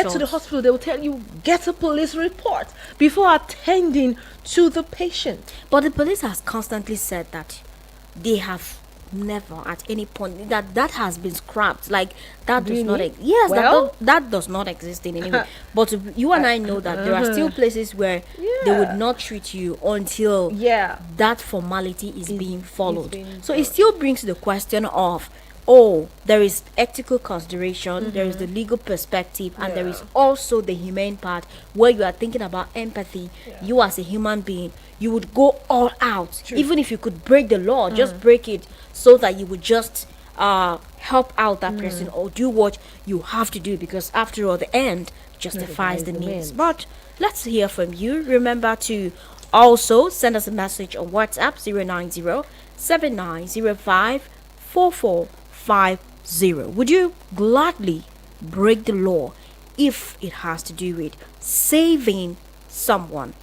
get to the hospital, they will tell you, get a police report before attending to the patient. But the police has constantly said that they have never at any point that has been scrapped. Like that does not yes, well, that does not exist in any way. But you and I know that there are still places where they would not treat you until that formality is being followed. So it still brings the question of, there is ethical consideration, there is the legal perspective, and there is also the humane part where you are thinking about empathy. You as a human being, you would go all out. Even if you could break the law, just break it so that you would just help out that person or do what you have to do, because after all, the end justifies the means. But let's hear from you. Remember to also send us a message on WhatsApp 090-7905-4450. Would you gladly break the law if it has to do with saving someone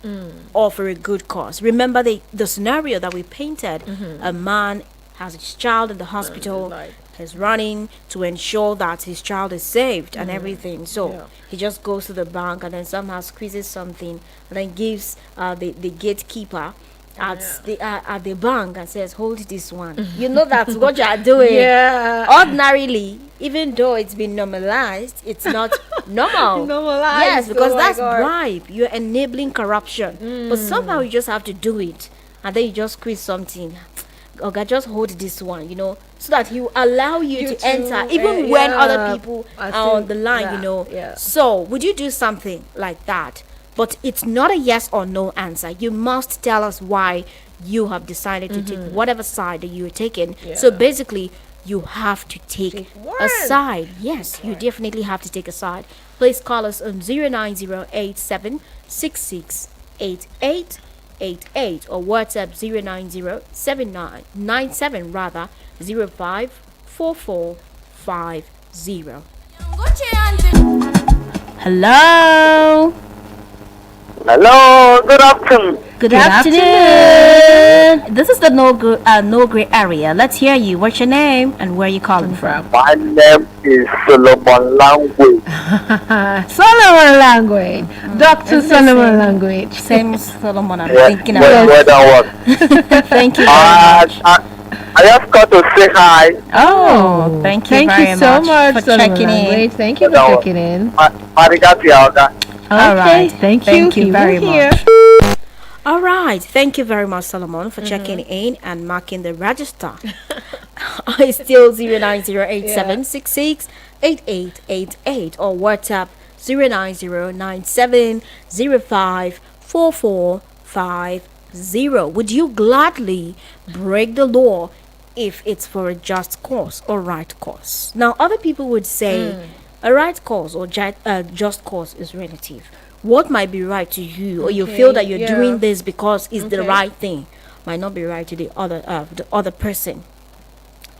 or for a good cause? Remember the scenario that we painted. A man has his child in the hospital, he's running to ensure that his child is saved and everything. So he just goes to the bank and then somehow squeezes something and then gives the gatekeeper at the bank and says, hold this one. You know that's what you are doing. Ordinarily, even though it's been normalized, it's not normal. Yes, because that's bribe. You're enabling corruption. But somehow you just have to do it, and then you just squeeze something. Okay, just hold this one, so that he will allow you to enter, even when other people are on the line, So would you do something like that? But it's not a yes or no answer. You must tell us why you have decided to take whatever side that you're taking. So basically, you have to take a side. Yes, you definitely have to take a side. Please call us on 090-8766-8888 or WhatsApp 090-7997-054450. Hello. Hello, good afternoon. Good afternoon. This is the no gray area. Let's hear you. What's your name and where are you calling from? My name is Solomon Language. Solomon Language. Dr. Solomon Language. Same Solomon I'm thinking about. Thank you very much. I just got to say hi. Oh, thank you so much for checking in. Thank you for checking in. All right. Thank you very much. All right. Thank you very much, Solomon, for checking in and marking the register. It's still 090-8766-8888 or WhatsApp 090-9705-4450. Would you gladly break the law if it's for a just cause or right cause? Now, other people would say a right cause or just cause is relative. What might be right to you, or you feel that you're doing this because it's the right thing, might not be right to the other person.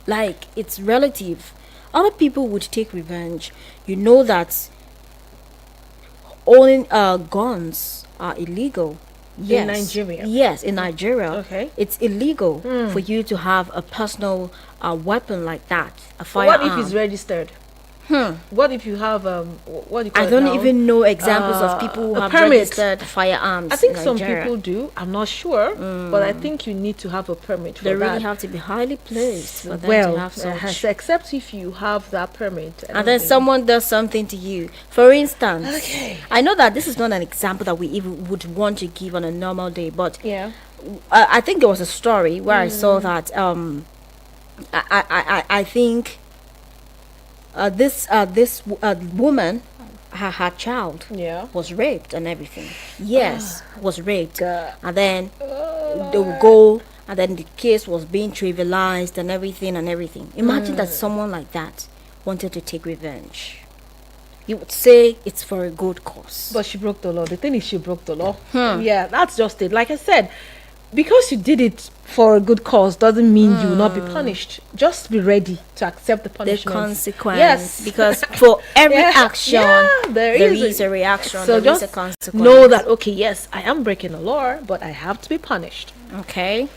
Like, it's relative. Other people would take revenge. You know that owning guns are illegal. Yes. In Nigeria? Yes, in Nigeria. Okay. It's illegal for you to have a personal weapon like that, a firearm. What if it's registered? What if you have what do you call I don't even know examples of people who have registered firearms. I think in some Nigeria. people do. I'm not sure, but I think you need to have a permit for They that. really have to be highly placed for them to have such. Except if you have that permit. And then someone does something to you. For instance, I know that this is not an example that we even would want to give on a normal day, but I think there was a story where I saw that I think this woman, her child was raped and everything. Yes, was raped. And then they would go, and then the case was being trivialized and everything. Imagine that someone like that wanted to take revenge. You would say it's for a good cause. But she broke the law. The thing is, she broke the law. Yeah, that's just it. Like I said, because you did it for a good cause doesn't mean you will not be punished. Just be ready to accept the punishment. The consequence. Yes. Because for every action, there is a reaction. So there just is a consequence. know that, okay, yes, I am breaking the law, but I have to be punished. Okay.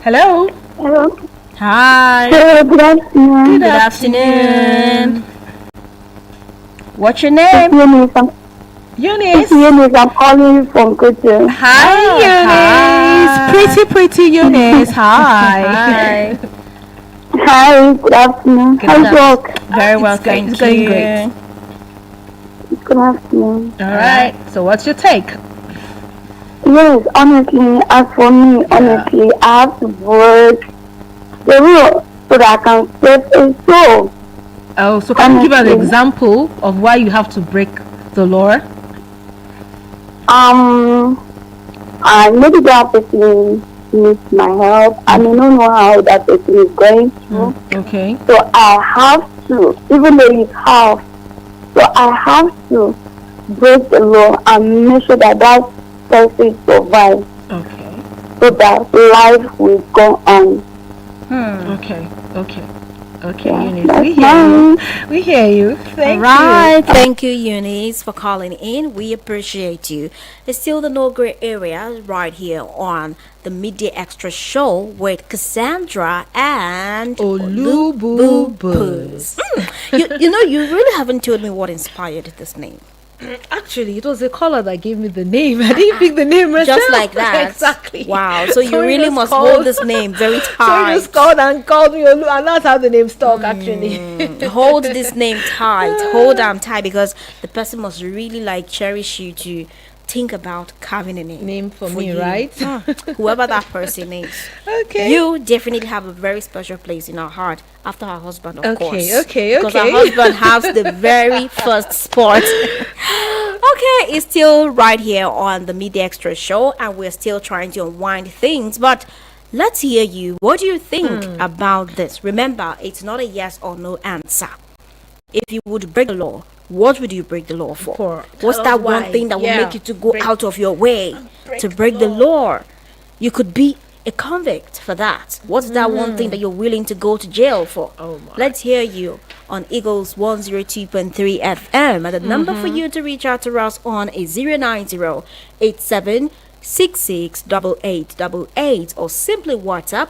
Hello. Hello. Hi. Hello, good afternoon. Good afternoon. What's your name? Eunice, Eunice. I'm calling you from Kutu. Hi, Eunice. Pretty Eunice. Hi. Hi, good afternoon. How's work? Very well, It's thank going you. great. Good afternoon. All right. So, what's your take? Yes, honestly, as for me, honestly, I have to break the rule so that I can save a soul. Oh, so can you give an Honestly. example of why you have to break the law? Maybe that person needs my help. I may not know how that person is going through. Okay. So I have to, even though it's half, so I have to break the law and make sure that that person survives Okay. so that life will go on. Okay. Okay. Okay, Yeah, Eunice. that's We hear you. fine. We hear you. Thank Right, thank you, Eunice, for calling in. We appreciate you. It's still the No Gray Area right here on the Midday Extra Show with Cassandra and Olububus. Olububus. You know, you really haven't told me what inspired this name. you. Actually, it was a caller that gave me the name. I didn't pick the name myself. Just like that. Exactly. Wow. So you Someone really just must called. hold this name very So he tight. just called me, Olu, and that's how the name stuck, actually. Hold this name tight. Hold on tight because the person must really like cherish you to think about carving a name. Name for me, you. right? Whoever that person is. Okay. You definitely have a very special place in our heart after our husband, of course. Okay. Because our husband has the very first spot. Okay, it's still right here on the Midday Extra Show, and we're still trying to unwind things, but let's hear you. What do you think about this? Remember, it's not a yes or no answer. If you would break the law, what would you break the law for? What's Tell that us one why. thing that will Yeah. make you to go Break- out of your way to break the law? You could be a convict for that. What's that one thing that you're willing to go to jail for? Oh my. Let's hear you on Eagles 102.3 FM. And the number for you to reach out to us on is 090-8766-8888 or simply WhatsApp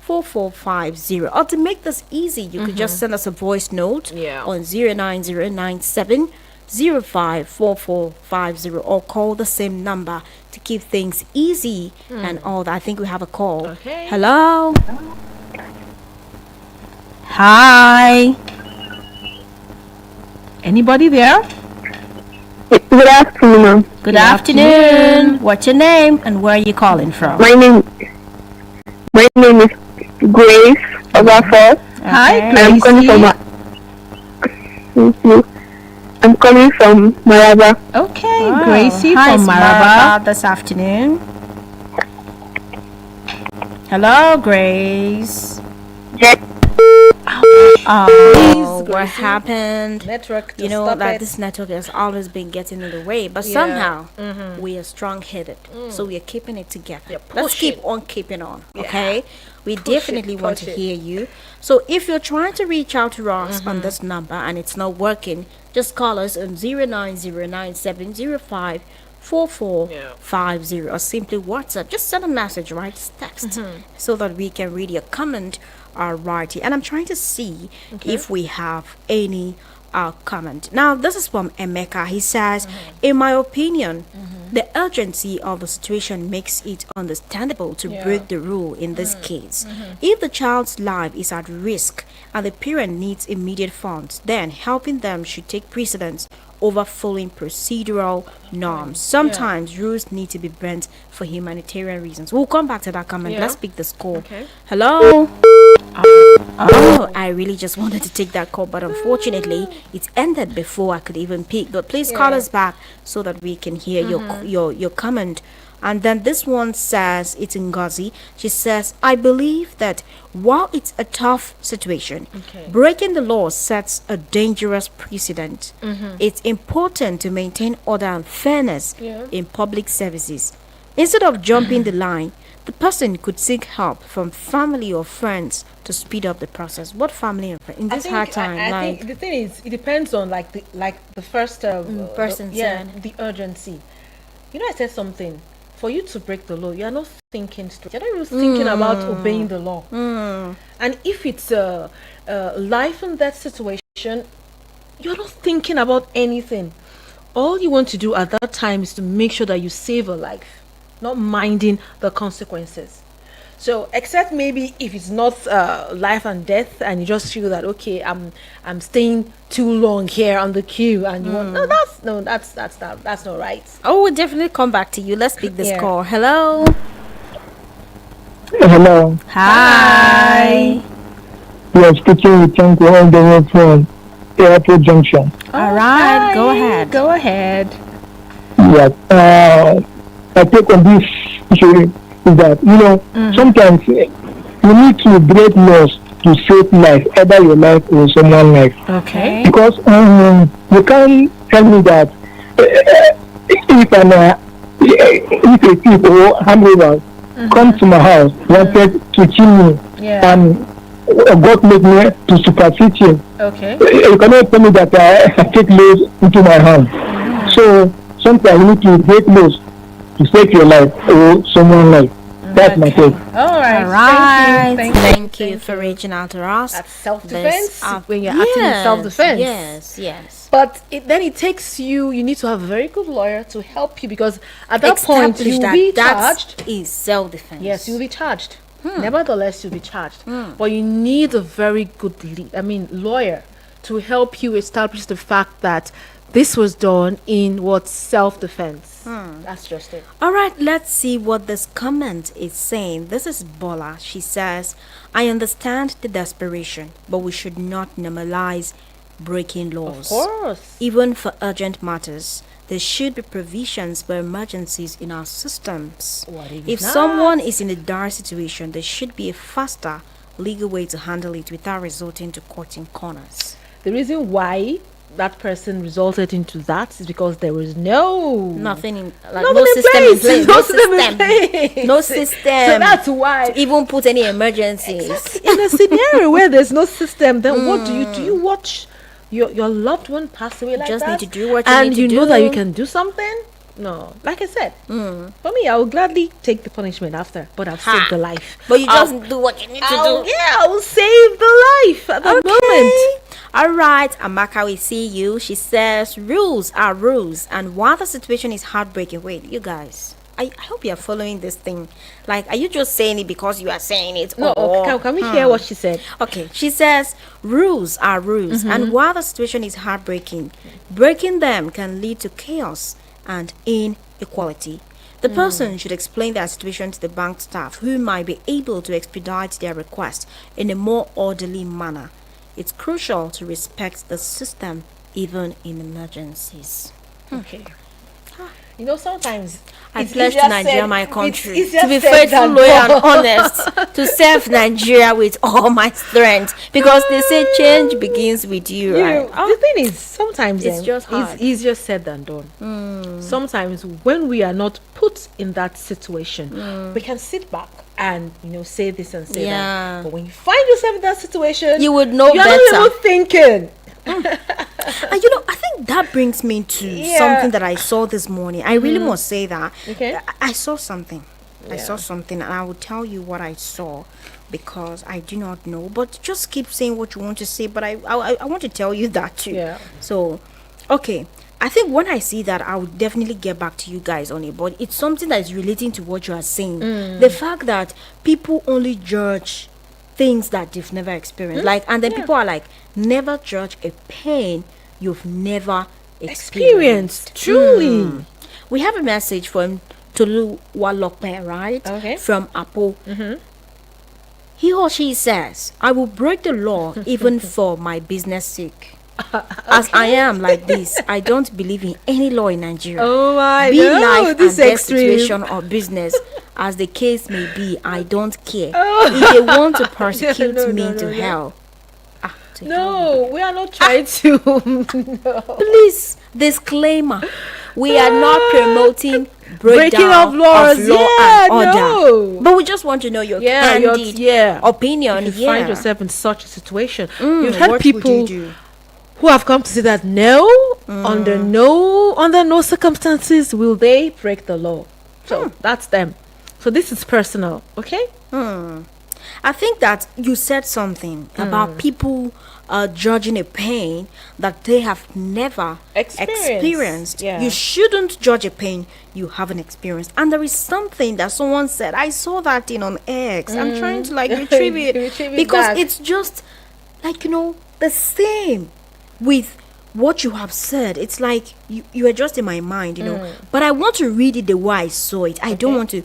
09097054450. Or to make this easy, you could just send us a voice note Yeah. on 09097054450 or call the same number to keep things easy and all that. I think we have a call. Okay. Hello. Hi. Anybody there? Good afternoon. Good afternoon. What's your name and where are you calling from? My name is Grace Obafor. Hi, I'm calling from Gracie. Thank you. I'm calling from Maraba. Okay, Oh, Gracie hi, from it's Maraba. this afternoon. Hello, Grace. Yes. Oh, what Gracie. happened? Network. You know stop that it. this network has always been getting in the way, but Yeah. somehow we are strong-headed, so we are keeping it together. Yeah, Let's push keep it. on keeping on, Yeah. okay? We definitely want push to it. hear you. So if you're trying to reach out to us on this number and it's not working, just call us on 09097054450 or simply WhatsApp. Just send a message, right? Just text so that we can read your comment right here. And I'm trying to see if we have any comment. Now, this is from Emeka. He says, in my opinion, the urgency of the situation makes it understandable to break the rule in this case. If the child's life is at risk and the parent needs immediate funds, then helping them should take precedence over following procedural norms. Sometimes rules need to be bent for humanitarian reasons. We'll come back to that comment. Yeah. Let's pick this call. Okay. Hello. Oh, I really just wanted to take that call, but unfortunately, it ended before I could even pick. But please call us back so that we can hear your comment. And then this one says, it's Ngozi. She says, I believe that while it's a tough situation, breaking the law sets a dangerous precedent. It's important to maintain order and fairness in public services. Instead of jumping the line, the person could seek help from family or friends to speed up the process. What family and friends in this hard time? I think the thing is, it depends on the first person said. the urgency. You know, I said something. For you to break the law, you are not thinking straight. You're not even thinking about obeying the law. And if it's a life and death situation, you're not thinking about anything. All you want to do at that time is to make sure that you save a life, not minding the consequences. So, except maybe if it's not life and death, and you just feel that okay, I'm staying too long here on the queue, and you want that's not right. Oh, we'll definitely come back to you. Let's pick this Yeah. call. Hello. Hello. Hi. You are speaking with Tanko on the way from Airport Junction. All right. Go Hi, ahead. Go ahead. Yes. I take on this issue is that, sometimes you need to break laws to save life, either your life or someone's life. Okay. Because you can't tell me that if a thief or handler come to my house, wanted to kill me, Yeah. and God made me to supersede him. Okay. You cannot tell me that I take laws into my hand. So sometimes you need to break laws to save your life or someone's life. That's my take. All right. All right. Thank you. Thank you for reaching out to us. That's self-defense. This- When you're acting in self-defense. Yes. But then it takes you need to have a very good lawyer to help you, because at that point Establish you'll that be that charged. is self-defense. Yes, you'll be charged. Nevertheless, you'll be charged. But you need a very good lawyer to help you establish the fact that this was done in what self-defense. That's just it. All right, let's see what this comment is saying. This is Bola. She says, I understand the desperation, but we should not normalize breaking laws. Of course. Even for urgent matters, there should be provisions for emergencies in our systems. What if If not? someone is in a dire situation, there should be a faster legal way to handle it without resorting to cutting corners. The reason why that person resulted into that is because there was no Nothing in Nothing no in system in place. place. No No system in system. place. No system. So that's why. to even put any emergencies. In a scenario where there's no system, then what do? You watch your loved one pass away like Just that, need to do what you and need to you know that you do. can do something. No, like I said, for me, I will gladly take the punishment after, but I'll Ha. save the life. But you just do what you need to do. Yeah, I will save the life at that moment. All right, Amaka, we see you. She says rules are rules, and while the situation is heartbreaking, wait, you guys, I hope you are following this thing. Like, are you just saying it because you are saying it? No, or- can we hear what she said? Okay, she says rules are rules, and while the situation is heartbreaking, breaking them can lead to chaos and inequality. The person should explain their situation to the bank staff, who might be able to expedite their request in a more orderly manner. It's crucial to respect the system even in emergencies. Okay. You know, sometimes I it's pledge easier to Nigeria, said- my it's country, easier to be said faithful, than loyal, and done. honest, to serve Nigeria with all my strength. Because they say change begins with you, You right? know, the thing is, sometimes It's just hard. it's easier said than done. Sometimes when we are not put in that situation, we can sit back and say this and say Yeah. that. But when you find yourself in that situation, You would know you're better. not even thinking. And I think that brings me to Yeah. something that I saw this morning. I really must say that. Okay. I saw something. I saw something, and I will tell you what I saw because I do not know. But just keep saying what you want to say. But I want to tell you that too. Yeah. So, okay. I think when I see that, I will definitely get back to you guys on it. But it's something that is relating to what you are saying. The fact that people only judge things that they've never experienced. And then people are like, never judge a pain you've never experienced. Experience, truly. We have a message from Tolu Walokpe, right? Okay. From Apo. He or she says, I will break the law even for my business sake. As I am like this, I don't believe in any law in Nigeria. Oh my Be God, life this and death extreme. situation or business, as the case may be, I don't care. If they want to persecute No, me no, to no. hell. To hell. No, we are not trying to. No. Please, disclaimer. We are not promoting Breaking breakdown of laws. of law Yeah, and order. no. But we just want to know your Yeah, your- candid yeah. opinion. If you find yourself in such a situation, Mm, you've had what would people you do? who have come to say that under no circumstances will they break the law. So that's them. So this is personal, okay? I think that you said something about people judging a pain that they have never experienced. Yeah. You shouldn't judge a pain you haven't experienced. And there is something that someone said. I saw that thing on X. I'm trying to like retrieve it Retrieve it because back. it's just like the same with what you have said. It's like you are just in my mind, but I want to read it the way I saw it. I don't want to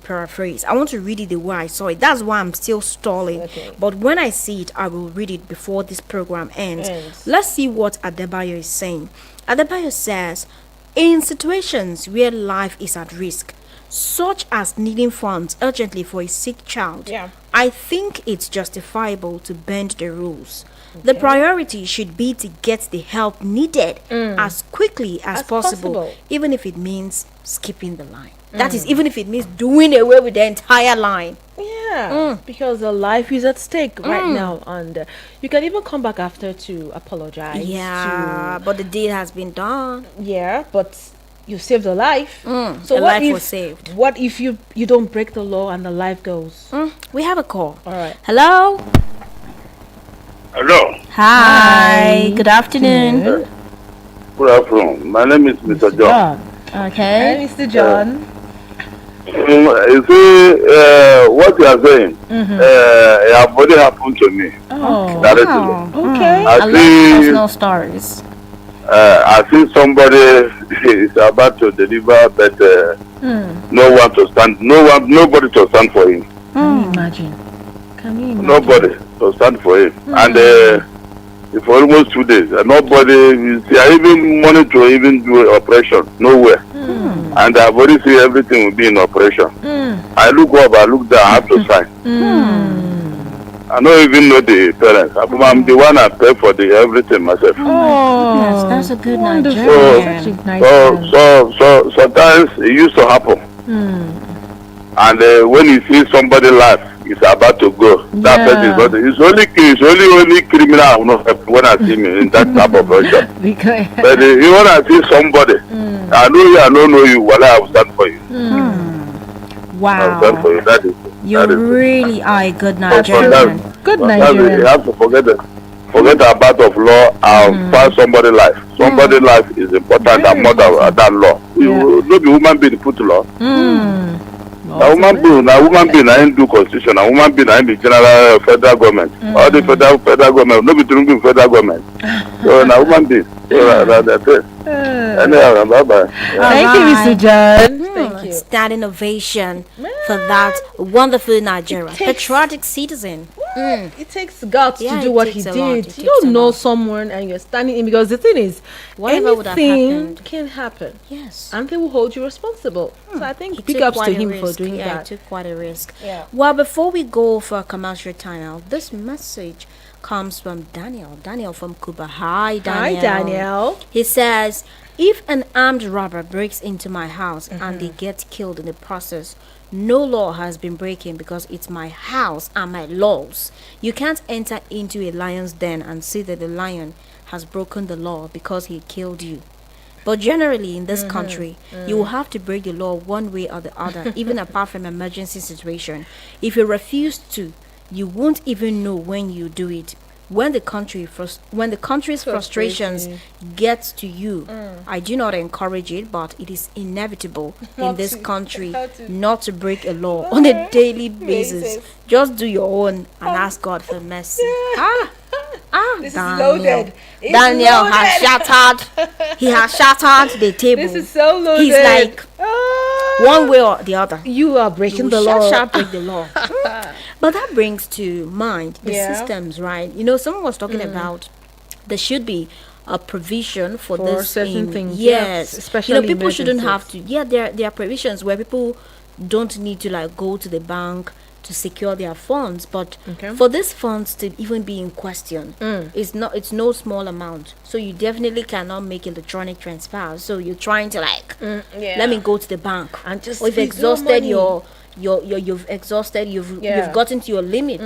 paraphrase. I want to read it the way I saw it. That's why I'm still stalling. Okay. But when I see it, I will read it before this program ends. Ends. Let's see what Adebayo is saying. Adebayo says, in situations where life is at risk, such as needing funds urgently for a sick child, Yeah. I think it's justifiable to bend the rules. The priority should be to get the help needed as quickly as possible, even if it means skipping the line. That is, even if it means doing away with the entire line. Yeah, because the life is at stake right now, and you can even come back after to apologize. Yeah, but the deed has been done. But you saved a life. So A what life if, was saved. What if you don't break the law and the life goes? We have a call. All right. Hello. Hello. Hi. Good afternoon. Good afternoon. My name is Mr. John. Okay. Hey, Mr. John. You see, what you are saying, it have already happened to me. Oh, Directly. okay. I see, stories. I see somebody is about to deliver, but nobody to stand for him. Can you imagine? Can you imagine? Nobody to stand for him. And for almost 2 days, nobody, they are even money to even do operation, nowhere. And I've already seen everything will be in operation. I look up, I look down, I have to sign. I don't even know the parents. I'm the one I pay for the everything myself. Oh, That's a good wonderful. Nigerian. Such a nice man. So sometimes it used to happen. And when you see somebody laugh, is about to go. That Yeah. person is not, it's only criminal I will not help when I see me in that type of position. Because But when I see somebody, I know you, I don't know you, well, I will stand for you. I will stand for you. That is You really are a good But Nigerian. good You Nigerian. have to forget about of law and find somebody's life. Somebody's life is important and more than law. You no be human being put law. A woman being I ain't do constitution. A woman being I ain't the general federal government. All the federal government, no be doing federal government. So a woman being. So that's it. Anyhow, bye bye. Thank you, Mr. John. Thank you. That innovation for that wonderful Nigerian, takes- patriotic citizen. It takes guts Yeah, to do it what he takes a did. lot. It You takes a don't know lot. someone and you're standing in because the thing is, Whatever would have anything happened. can happen, Yes. and they will hold you responsible. So I think He big took ups to quite a him for risk. doing He that. took quite a risk. Yeah. Well, before we go for a commercial timeout, this message comes from Daniel. Daniel from Cuba. Hi, Daniel. Hi, Daniel. He says, if an armed robber breaks into my house and they get killed in the process, no law has been breaking because it's my house and my laws. You can't enter into a lion's den and say that the lion has broken the law because he killed you. But generally in this country, you will have to break the law one way or the other, even apart from emergency situation. If you refuse to, you won't even know when you do it. When the country's frustrations get to you, I do not encourage it, but it is inevitable in Not this to- country not to- not to break a law on a daily basis. Just do your own and ask God for mercy. This is Daniel. loaded. It's Daniel has loaded. shattered. He has shattered the table. This is so loaded. He's like Ah, one way or the other. you are breaking the You law. shall break the law. But that brings to mind the Yeah. systems, right? Someone was talking about there should be a provision for For this certain in- things, Yes, yes, especially people shouldn't have to. emergencies. Yeah, there are provisions where people don't need to like go to the bank to secure their funds, but Okay. for these funds to even be in question, it's no small amount. So you definitely cannot make electronic transfers. So you're trying to like yeah. let me go to the bank And just or if withdraw exhausted money. you've exhausted you've Yeah. gotten to your limit,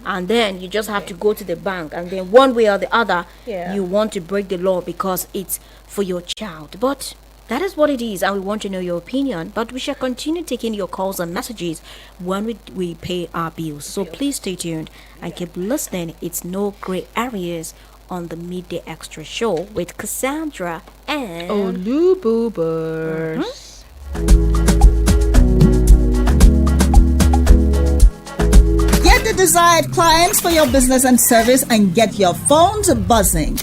and then you just have to go to the bank, and then one way or the other Yeah. you want to break the law because it's for your child. But That is what it is, and we want to know your opinion. But we shall continue taking your calls and messages when we pay our bills. So please stay tuned and keep listening. It's No Gray Areas on the Midday Extra Show with Cassandra and Oluboobers. Get the desired clients for your business and service and get your phones buzzing.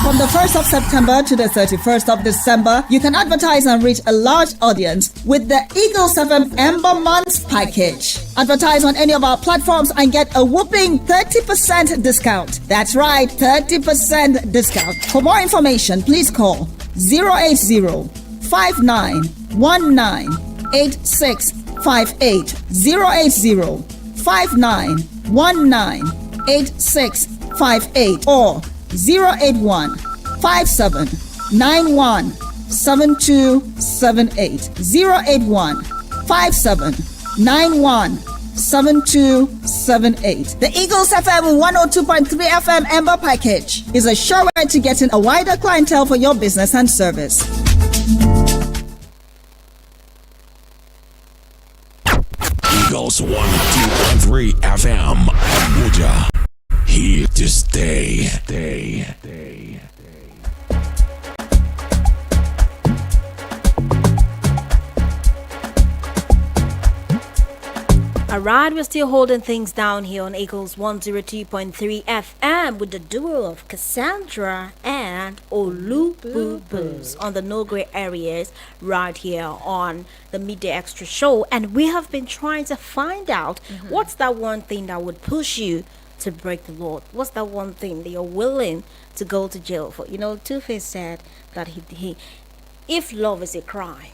From the 1st of September to the 31st of December, you can advertise and reach a large audience with the Eagles FM Ember Months package. Advertise on any of our platforms and get a whopping 30% discount. That's right, 30% discount. For more information, please call 080 5919 8658 080 5919 8658 or 081 57 91 7278 081 57 91 7278. The Eagles FM 102.3 FM Ember package is a sure way to getting a wider clientele for your business and service. Eagles 102.3 FM Abuja. Here to stay. Alright, we're still holding things down here on Eagles 102.3 FM with the duo of Cassandra and Oluboobers on the No Gray Areas right here on the Midday Extra Show. And we have been trying to find out what's that one thing that would push you to break the law. What's that one thing that you're willing to go to jail for? You know, Two-Face said that he if love is a crime,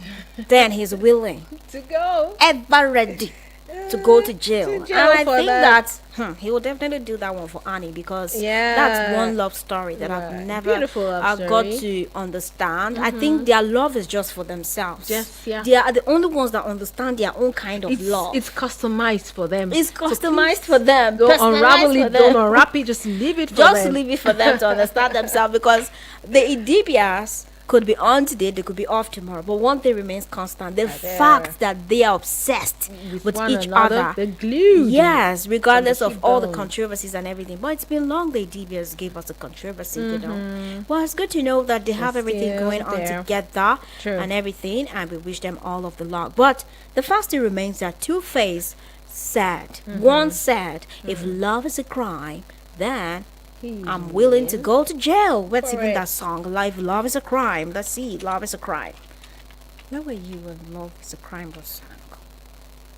then he's willing To go. ever ready to go to jail. To And jail I for think that. he will definitely do that one for Annie because Yeah. that's one love story that I've Right. never Beautiful love got story. to understand. I think their love is just for themselves. Yeah. They are the only ones that understand their own kind of It's, love. it's customized for them. It's So customized for them. don't unravel personalized it, for them. don't unwrap it, just leave it for Just them. leave it for them to understand themselves because the Idibias could be on today, they could be off tomorrow. But one thing remains constant: the fact that they are obsessed with one each another, other. they're glued. Yes, regardless So of they keep all the going. controversies and everything. But it's been long the DBS gave us a controversy, you know. Well, it's good to know that they have everything still going on there. together True. and everything, and we wish them all of the luck. But the fact still remains that Two-Face said, once said, if love is a crime, then I'm willing to go to jail. What's even Correct. that song? Love is a crime. Let's see. Love is a crime. Where were you when Love is a Crime was sung?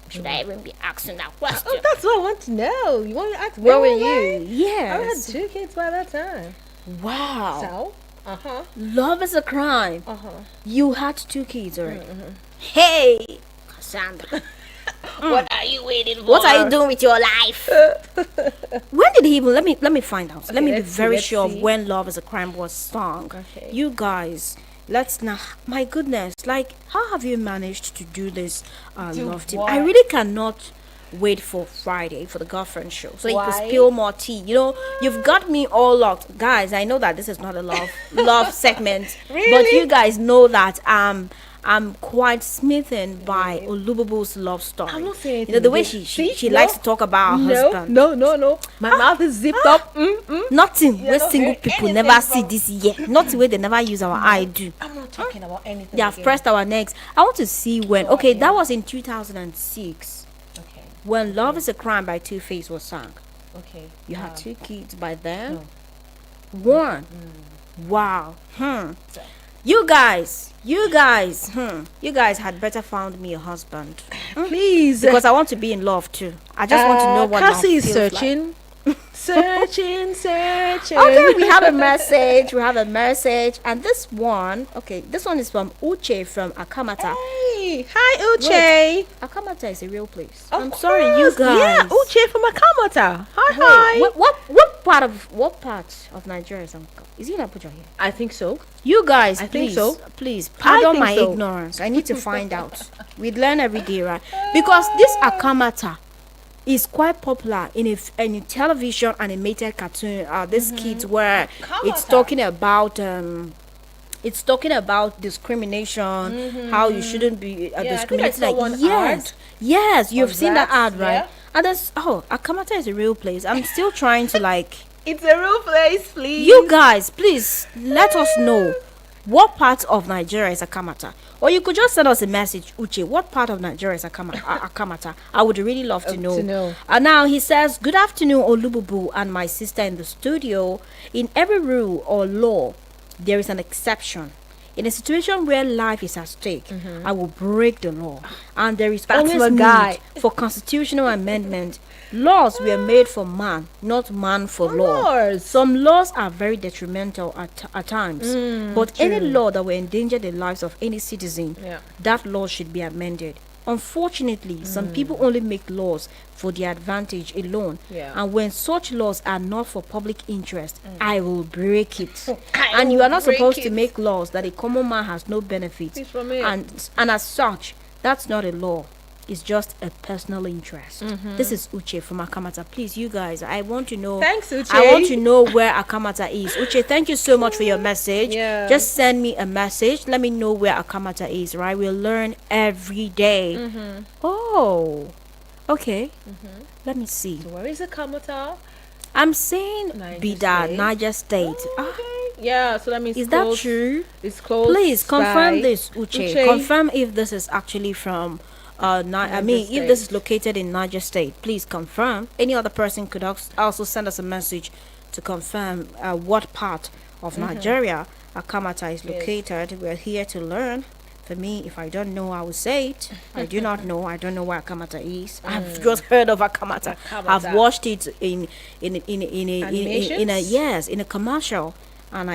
Should I even be asking that question? Oh, that's what I want to know. You want to ask Where were everyone? you? I had Yes. 2 kids by that time. Wow. So, Love is a crime. You had 2 kids already. Mm-hmm. Hey, Cassandra. what are you waiting for? What are you doing with your life? When did he even? Let me find out. Let me be let's see, very let's sure of see. when Love is a Crime was sung. Okay. You guys, let's now. My goodness, like, how have you managed to do this? Love team. I what? really cannot wait for Friday for the girlfriend show so you Why? can spill more tea. You know, you've got me all locked, guys. I know that this is not a love segment, but Really? you guys know that I'm quite smitten by Olubobo's love story. I'm not saying You know, the way anything. she See? likes No. to talk about her No, husband. no. My mouth is zipped up. Nothing where not single hearing people anything never see from- this year. Nothing where they never use our eye do. I'm not talking about anything. They have again. pressed our necks. I want to see when. Okay, that was in 2006 Okay. when "Love Is a Crime" by Two-Face was sung. Okay. You had 2 kids by then. 1. Wow. You guys. You guys had better found me a husband Please. because I want to be in love too. I just want to know what love Cassie is feels like. searching. searching. Okay, we have a message. And this one is from Uche from Akamata. Hey, hi Uche. Akamata is a real place. Of I'm sorry, you course. guys. Yeah, Uche from Akamata. Wait, Hi. what part of Nigeria is Akamata? Is it Abuja here? I think so. You guys, I please, think so. please I pardon think my so. ignorance. I need to find out. We learn every day, right? Because this Akamata is quite popular in a television animated cartoon. This kids where it's Akamata. talking about It's talking about discrimination, how you shouldn't be I think I discriminated. saw one Yes, ad yes, you've of seen that that, ad, right? yeah. And that's Akamata is a real place. I'm still trying to like. It's a real place, please. You guys, please let us know what part of Nigeria is Akamata. Or you could just send us a message, Uche. What part of Nigeria is Akamata? I would really love to know. And now he says, "Good afternoon, Olububu and my sister in the studio. In every rule or law, there is an exception. In a situation where life is at stake, I will break the law. And there is That's always my need guy. for constitutional amendment. Laws were made for man, not man for law. course. Some laws are very detrimental at times, but any law that will endanger the lives of any citizen, that law should be amended. Unfortunately, some people only make laws for their advantage alone. And when such laws are not for public interest, I will break it. And you are not supposed to make laws that a common man has no benefit. It's from it. And as such, that's not a law. It's just a personal interest. This is Uche from Akamata. Please, you guys, I want to know. Thanks, Uche. I want to know where Akamata is. Uche, thank you so much for your message. Yeah. Just send me a message. Let me know where Akamata is, right? We'll learn every day. Oh, okay. Let me see. So where is the Kamata? I'm saying Niger Bida, State. Niger State. Yeah, so that means Is that close- true? It's close. Please confirm by. this, Uche. Confirm if this is actually from I mean, if this is located in Niger State, please confirm. Any other person could also send us a message to confirm what part of Nigeria Akamata is located. We're here to learn. For me, if I don't know, I will say it. I do not know. I don't know where Akamata is. I've just heard of Akamata. I've watched it in a commercial, and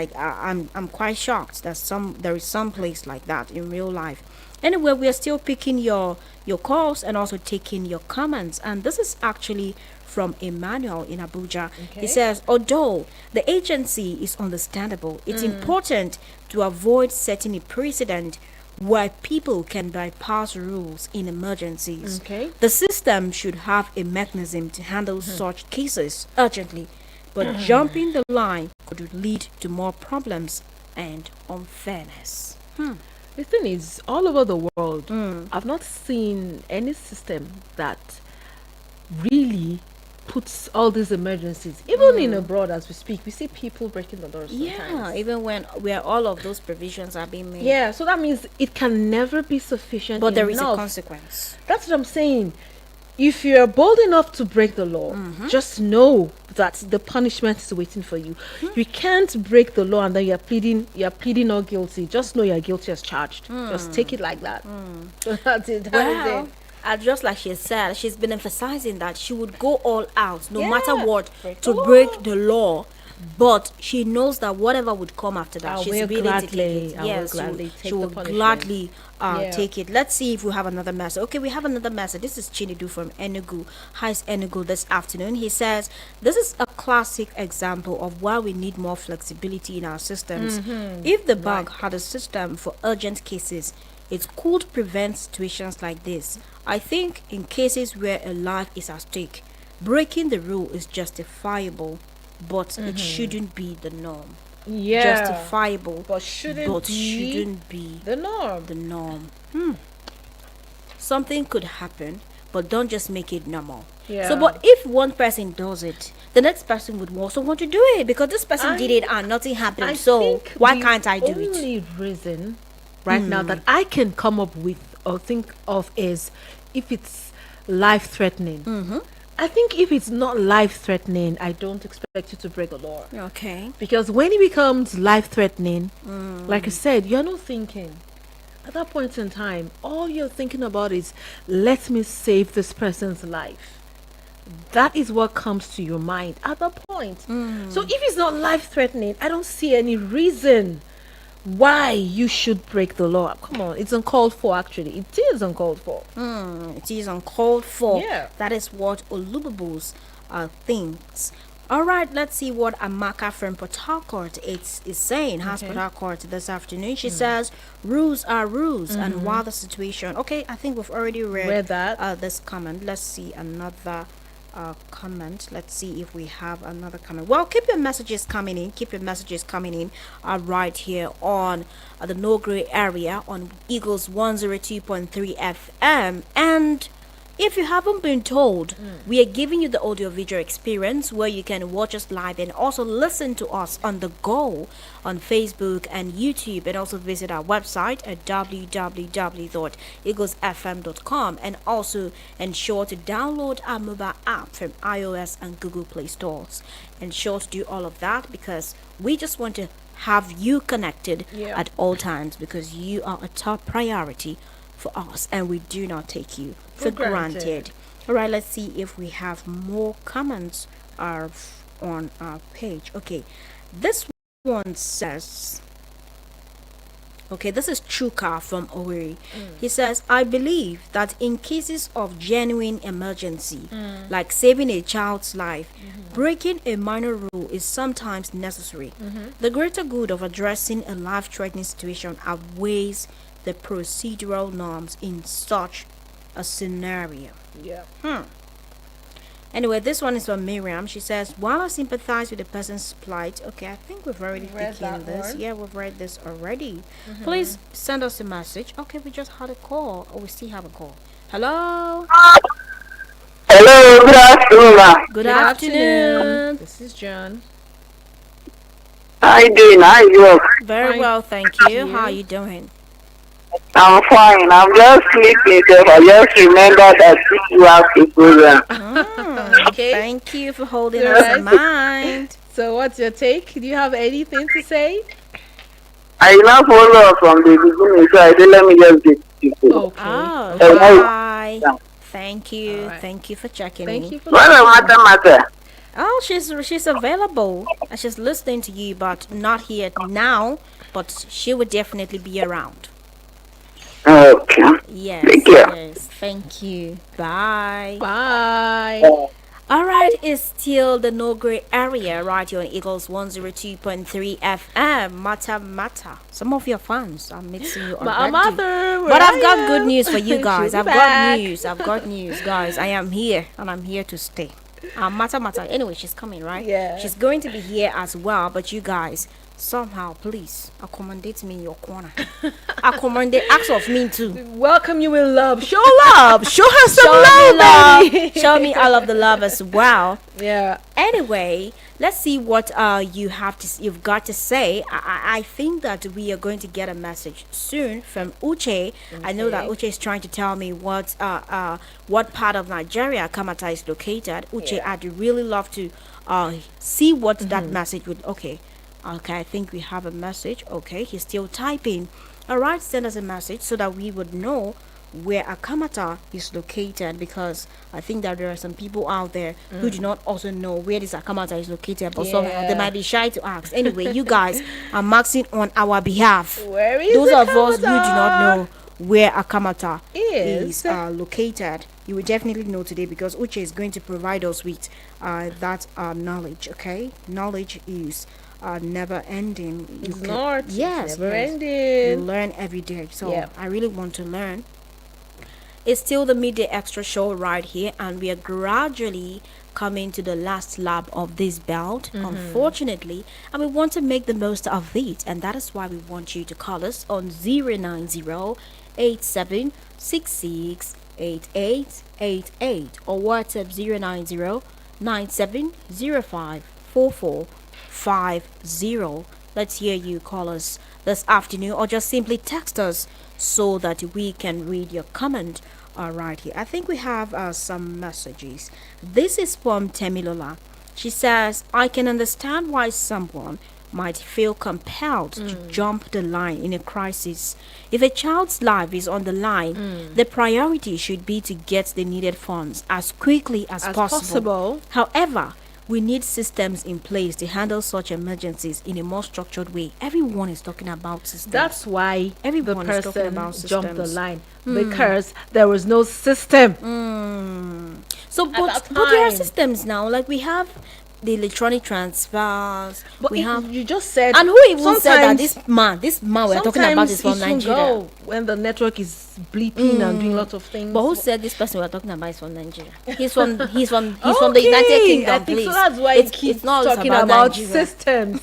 I'm quite shocked that there is some place like that in real life. Anyway, we are still picking your calls and also taking your comments, and this is actually from Emmanuel in Abuja. He says, although the agency is understandable, it's important to avoid setting a precedent where people can bypass rules in emergencies. The system should have a mechanism to handle such cases urgently, but jumping the line could lead to more problems and unfairness. The thing is, all over the world, I've not seen any system that really puts all these emergencies. Even in abroad, as we speak, we see people breaking the doors sometimes. Yeah, even where all of those provisions are being made. Yeah, so that means it can never be sufficient. But there is a enough. consequence. That's what I'm saying. If you're bold enough to break the law, just know that the punishment is waiting for you. You can't break the law and then you're pleading not guilty. Just know you're guilty as charged. Just take it like that. So that's it. That is it. Just like she said, she's been emphasizing that she would go all out, no Yeah, matter what, break to the break law. the law. But she knows that whatever would come after that, I she's will willing to take gladly- it. I will Yes, gladly she take the will punishment. gladly Yeah. take it. Let's see if we have another message. Okay, we have another message. This is Chinidu from Enugu. Hi, Enugu this afternoon. He says, this is a classic example of why we need more flexibility in our systems. If the bank had a system for urgent cases, it could prevent situations like this. I think in cases where a life is at stake, breaking the rule is justifiable, but it shouldn't be the norm. Yeah. Justifiable, But shouldn't be the the norm. norm. Something could happen, but don't just make it normal. Yeah. So, but if one person does it, the next person would also want to do it because this person did it and nothing happened. I So think why the can't I do it? only reason right now that I can come up with or think of is if it's life-threatening. I think if it's not life-threatening, I don't expect you to break the law. Okay. Because when it becomes life-threatening, like I said, you're not thinking. At that point in time, all you're thinking about is, let me save this person's life. That is what comes to your mind at that point. So if it's not life-threatening, I don't see any reason why you should break the law. Come on, it's uncalled for actually. It is uncalled for. It is uncalled for. Yeah. That is what Olubabus thinks. All right, let's see what Amaka from Port Harcourt is saying. Has Port Harcourt this afternoon. She says, rules are rules. And while the situation... Okay, I think we've already read That. this comment. Let's see another comment. Let's see if we have another comment. Well, keep your messages coming in. Keep your messages coming in. Right here on the No Grey area on Eagles 102.3 FM. And if you haven't been told, we are giving you the audio-visual experience where you can watch us live and also listen to us on the go on Facebook and YouTube, and also visit our website at www.eaglesfm.com, and also ensure to download our mobile app from iOS and Google Play stores. Ensure to do all of that because we just want to have you connected at all times, because you are a top priority for us and we do not take you for granted. All right, let's see if we have more comments on our page. Okay, this one says, okay, this is Chuka from Oweri. He says, I believe that in cases of genuine emergency, like saving a child's life, breaking a minor rule is sometimes necessary. The greater good of addressing a life-threatening situation outweighs the procedural norms in such a scenario. Anyway, this one is from Miriam. She says, while I sympathize with the person's plight, okay, I think we've already taken this. Yeah, we've read this already. Please send us a message. Okay, we just had a call. Oh, we still have a call. Hello. Hello, good afternoon, ma. Good afternoon. This is John. How you doing? How you doing? Very Fine. well, thank you. How are you doing? I'm fine. I'm just sleeping, so I just remember that you have a program. Okay. Thank you for holding All us right. in mind. So what's your take? Do you have anything to say? I now follow from the beginning, so I said, let me just get you. Okay. Oh, Okay. bye. Yeah. Thank you. All right. Thank you for checking Thank in. you for What a matter? Oh, she's available. She's listening to you, but not here now. But she would definitely be around. Okay. Yes. Thank you. Yes. Thank you. Bye. Bye. All right, it's still the No Grey area right here on Eagles 102.3 FM. Mata. Some of your fans are mixing you My already. mother. But I've got good news for you guys. She'll be I've back. got news, guys. I am here and I'm here to stay. Mata. Anyway, she's coming, right? Yeah. She's going to be here as well. But you guys, somehow, please accommodate me in your corner. Accommodate, ask of me too. Welcome you with love. Show love. Show her some Show love, me love. baby. Show me all of the love as well. Yeah. Anyway, let's see what you've got to say. I think that we are going to get a message soon from Uche. I know that Uche is trying to tell me what part of Nigeria Kamata is located. Uche, I'd really love to see what that message would. Okay, I think we have a message. Okay, he's still typing. All right, send us a message so that we would know where Akamata is located, because I think that there are some people out there who do not also know where this Akamata is located, but somehow they might be shy to ask. Anyway, you guys are maxing on our behalf. Where is Those of us who do Akamata? not know where Akamata Is. is located, you will definitely know today, because Uche is going to provide us with that knowledge. Okay, knowledge is never ending. It's not. Yes, It's never yes. ending. You learn every day, so Yeah. I really want to learn. It's still the midday extra show right here, and we are gradually coming to the last lap of this belt, unfortunately, and we want to make the most of it, and that is why we want you to call us on 090-8766-8888 or WhatsApp 090-9705-4450. Let's hear you call us this afternoon, or just simply text us so that we can read your comment right here. I think we have some messages. This is from Temilola. She says, I can understand why someone might feel compelled to jump the line in a crisis. If a child's life is on the line, the priority should be to get the needed funds as quickly as possible. However, we need systems in place to handle such emergencies in a more structured way. Everyone is talking about systems. That's why Everyone is the talking person about jumped the systems. line, because there was no system. So, that but there are time. systems now. Like we have the electronic transfers. But We have, you just said, and who even said that sometimes- this man we're talking about is from sometimes it Nigeria? won't go when the network is bleeping and doing lots of things. But who said this person we're talking about is from Nigeria? He's from the United Kingdom. I think Please, so. That's why it's, he keeps it's not always talking about about Nigeria. systems.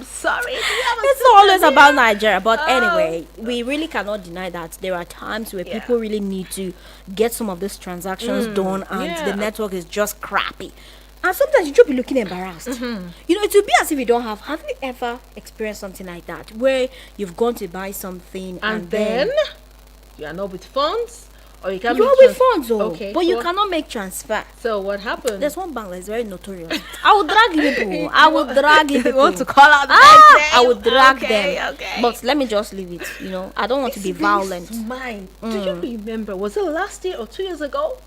Sorry, It's not always about Nigeria, but Oh. anyway, we really cannot deny that there are times where Yeah. people really need to get some of these transactions done, and yeah. the network is just crappy. And sometimes you just be looking embarrassed. You know, it will be as if you don't have. Have you ever experienced something like that where you've gone to buy something And then you are not with funds, or you can't. you make are with funds, oh, Okay, but so you what- cannot make transfer. So what happened? There's one bank that is very notorious. I will drag you people. I will drag you You people. want to call out the Ah, guy's I name? would drag Okay, them. okay. But let me just leave it. You know, I don't want to be This violent. is mine. Do you remember? Was it last year or 2 years ago?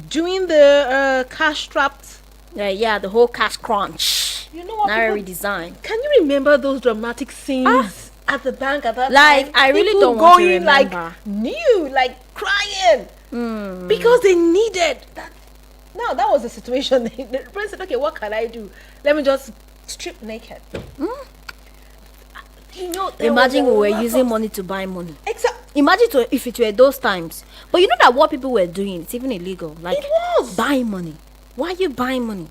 Doing the cash strapped. Yeah, the whole cash crunch. You know what? Naira people- redesign. Can you remember those dramatic scenes at the bank at that Like, time? I really People don't want to going like remember. new, like crying because they needed that. Now that was the situation. The president said, "Okay, what can I do? Let me just strip naked." You know, there Imagine was a we were lot using of- money to buy money. Exact. Imagine if it were those times. But you know that what people were doing, it's even illegal. Like, It was. buying money. Why are you buying money?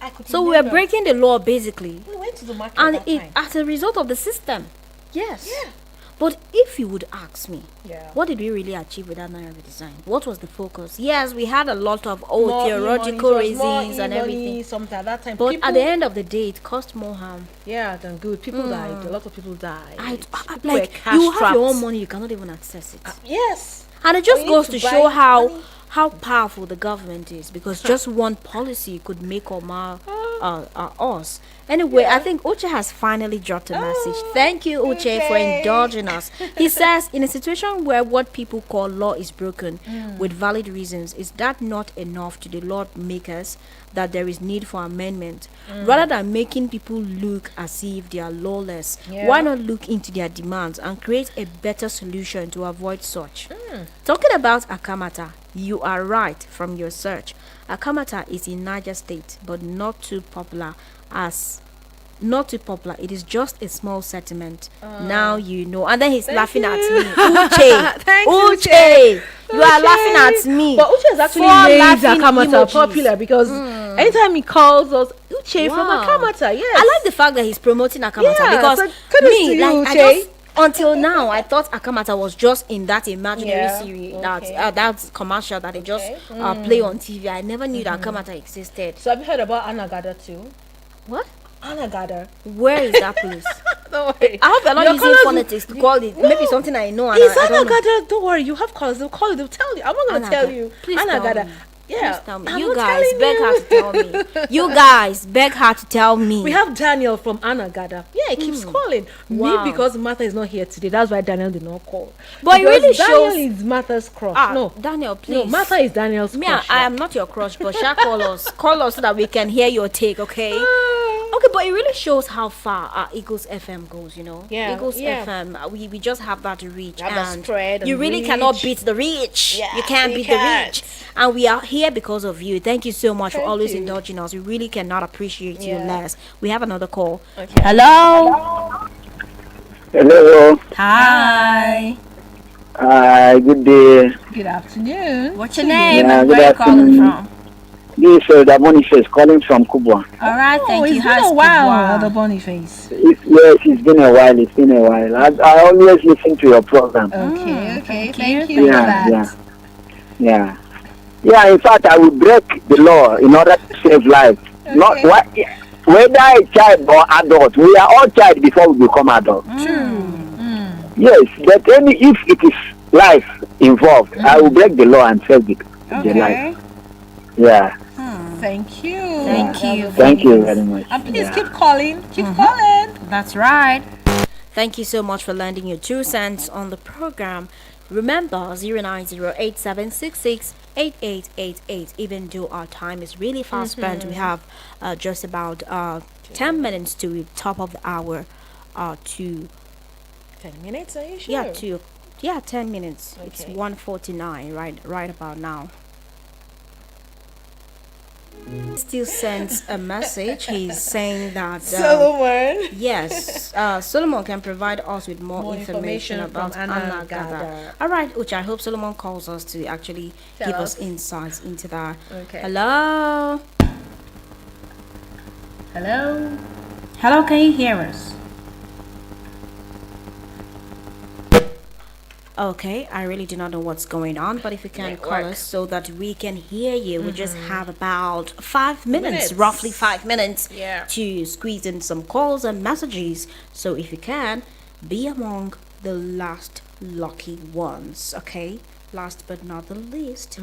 I could So we were remember. breaking the law basically. We went to the market And at that it time. as a result of the system. Yes. Yeah. But if you would ask me, Yeah. what did we really achieve with that Naira redesign? What was the focus? Yes, we had a lot of More theoretical e-money, it was more reasons and e-money, everything. Something at that time. But people, at the end of the day, it cost more harm. yeah, than good. People died. A lot of people died. People were Like, cash you have your own strapped. money, you cannot even access it. Yes. And it just you need goes to to buy show money. how powerful the government is, because just one policy could make or mar us. Anyway, I think Uche has finally dropped a message. Thank you, Uche, for indulging us. He says, in a situation where what people call law is broken with valid reasons, is that not enough to the lawmakers that there is need for amendment? Rather than making people look as if they are lawless, Yeah. why not look into their demands and create a better solution to avoid such? Talking about Akamata, you are right from your search. Akamata is in Niger State, but not too popular. It is just a small settlement. Now you know. And then he's laughing at me. Uche, Thanks, Uche, you are laughing at me. But Uche has actually Four made laughing Akamata emojis. popular because anytime he calls us, Uche from Wow. Akamata, yes. I like the fact that he's promoting Akamata, Yeah, because so kudos to me, you, like, I Uche. just until now I thought Akamata was just in that imaginary Yeah, series, okay. that commercial that they just Okay. play on TV. I never knew that Akamata existed. So have you heard about Anagada too? What? Anagada. Where is that place? Don't worry. I hope you're not Your using callers- phonetics to call it. Maybe something I know. And It's I don't know. Anagada. Don't worry. You have callers. They'll call you. They'll tell you. I'm not gonna tell Anagada. you. Please tell Anagada. me. Yeah. Please tell me. I'm You not guys telling beg you. her to tell me. You guys beg her to tell me. We have Daniel from Anagada. Yeah, he keeps calling. Wow. Me because Martha is not here today. That's why Daniel did not call. But it Because really Daniel shows- is Martha's crush. no, Daniel, no, please. Martha is Daniel's Me, crush. I am not your crush, but shall call us. Call us so that we can hear your take, okay? Okay, but it really shows how far Eagles FM goes, you know? Yeah, Eagles yeah. FM, we just have that reach. Have the and spread and you really reach. cannot beat the reach. Yeah, you can't you beat can't. the reach. And we are here because of you. Thank you so much for Thank always you. indulging us. We really cannot appreciate you Yeah. less. We have another call. Okay. Hello. Hello. Hi. Good day. Good afternoon. What's your name Yeah, and good where are you calling afternoon. from? This is the Boniface calling from Kubwa. All right, Oh, thank you. it's been How's a while, Kubwa? the Boniface. Yes, it's been a while. It's been a while. I always listen to your program. Okay, okay. Thank you. you for Yeah, that. yeah. In fact, I will break the law in order to save life. Not what, whether a child or adult. We are all child before we become adult. Yes, but if it is life involved, I will break the law and save the life. Yeah. Thank you. Thank you. Thank you very much. And please keep calling. Keep calling. That's right. Thank you so much for lending your 2 cents on the program. Remember 09087668888. Even though our time is really fast spent, we have just about 10 minutes to the top of the hour. To 10 minutes, are you sure? 10 minutes. It's Okay. 1:49 right about now. Still sends a message. He's saying that Solomon. yes, Solomon can provide us with more information about from Anna Gada. Gada. All right, Uche, I hope Solomon calls us to actually Tell give us. us insights into that. Okay. Hello? Hello? Hello, can you hear us? Okay, I really do not know what's going on, but if you can call us so that we can hear you, we just have about 5 minutes, roughly 5 minutes, Yeah. to squeeze in some calls and messages. So if you can, be among the last lucky ones, okay? Last but not the least.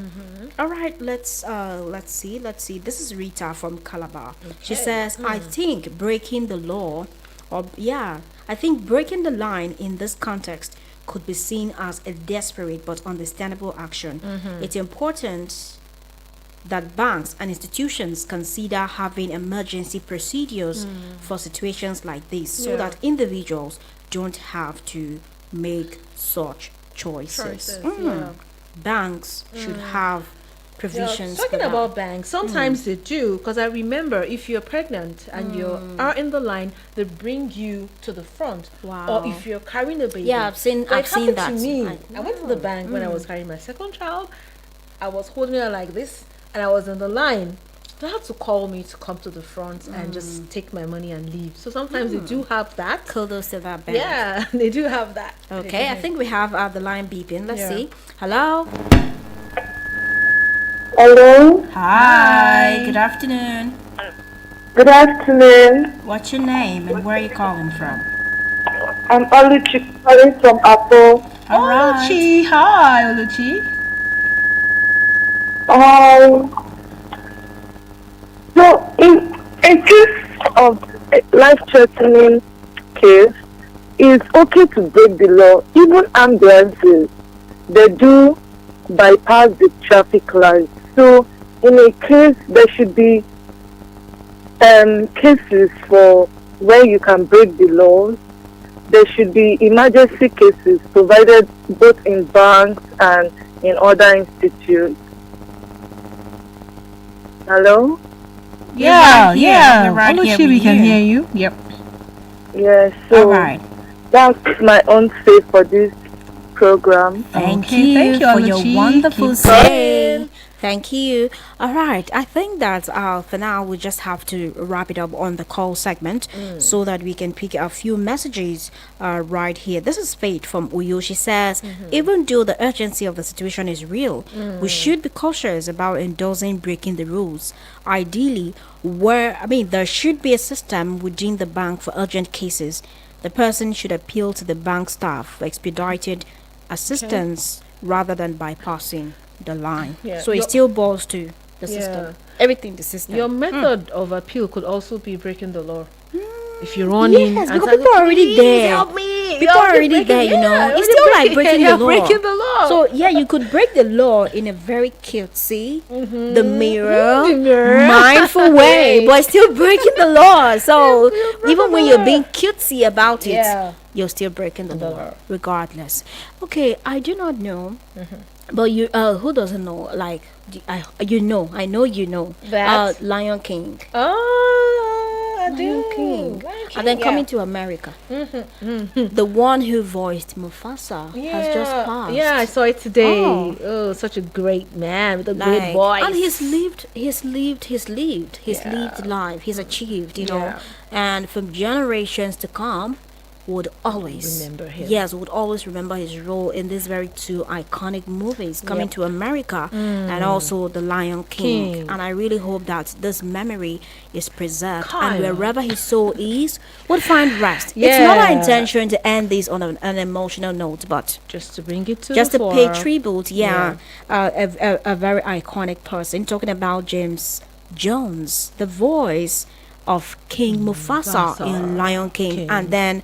All right, let's see. This is Rita from Calabar. She says, I think breaking the law, I think breaking the line in this context could be seen as a desperate but understandable action. It's important that banks and institutions consider having emergency procedures for situations like this so that individuals don't have to make such choices. Banks should have provisions for Talking that. about banks, sometimes they do, because I remember if you're pregnant and you are in the line, they bring you to the front. Wow. Or if you're carrying a baby. Yeah, I've seen So it happened that. to me. I went to the bank when I was carrying my second child. I was holding her like this, and I was in the line. They had to call me to come to the front and just take my money and leave. So sometimes they do have that. Kudos to that bank. Yeah, they do have that. Okay, I think we have the line beeping. Let's Yeah. see. Hello. Hello. Hi. Good afternoon. Good afternoon. What's your name and where are you calling from? I'm Oluchi calling from Apple. All right. Oluchi. Hi, Oluchi. So in case of a life-threatening case, it's okay to break the law. Even ambulances, they do bypass the traffic lights. So in a case, there should be cases for where you can break the laws. There should be emergency cases provided both in banks and in other institutes. Hello? Yeah, We're right here Oluchi, we with can you. hear you. Yep. Yes, so All right. that's my own say for this program. Thank Okay, you thank you, for your Oluchi. wonderful Keep say. Thank you. All right. I think that for now we just have to wrap it up on the call segment so that we can pick a few messages right here. This is Faith from Uyo. She says, even though the urgency of the situation is real, we should be cautious about endorsing breaking the rules. Ideally, there should be a system within the bank for urgent cases. The person should appeal to the bank staff for expedited assistance rather than bypassing the line. Yeah. So it Your- still boils to the Yeah. system. Everything the system. Your method of appeal could also be breaking the law. If you run in Yes, and because say, people are already "Please there. help me. People are already there, you know. It's still like breaking the law. Breaking the law. So yeah, you could break the law in a very cutesy, the mirror, mindful way, but still breaking the law. So even when you're being cutesy about it, Yeah. you're still breaking the law, regardless. Okay, I do not know, but you, who doesn't know? Like, I know you know That? Lion King. Oh, I do. Lion King. Lion King, And then yeah. coming to America. The one who voiced Mufasa has just passed. Yeah, I saw it today. Oh. Oh, such a great man with a Like, great voice. and he's lived life. He's achieved, you know. Yeah. And from generations to come, would always Remember him. Yes, would always remember his role in these very two iconic movies, Coming to America and also The Lion King. And I really hope that this memory is preserved and wherever his soul is would find rest. It's not our Yeah. intention to end this on an emotional note, but just to bring it to just the to pay fore. tribute, a very iconic person. Talking about James Jones, the voice of King Mufasa in Lion King, and then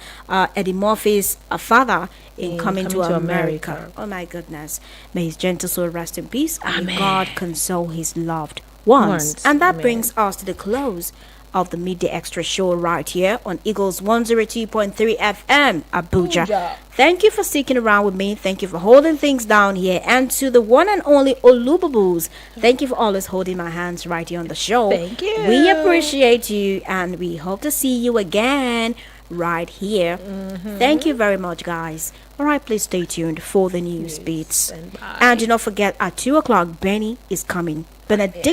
Eddie Murphy's father in Coming to America. Oh my goodness. May his gentle soul rest in peace and may God console his loved once. And that Amen. brings us to the close of the Midday Extra show right here on Eagles 102.3 FM, Abuja. Abuja. Thank you for sticking around with me. Thank you for holding things down here. And to the one and only Olubabus, thank you for always holding my hands right here on the show. Thank you. We appreciate you and we hope to see you again right here. Thank you very much, guys. All right, please stay tuned for the news beats. and bye. And do not forget, at 2 o'clock, Benny is coming. Benedict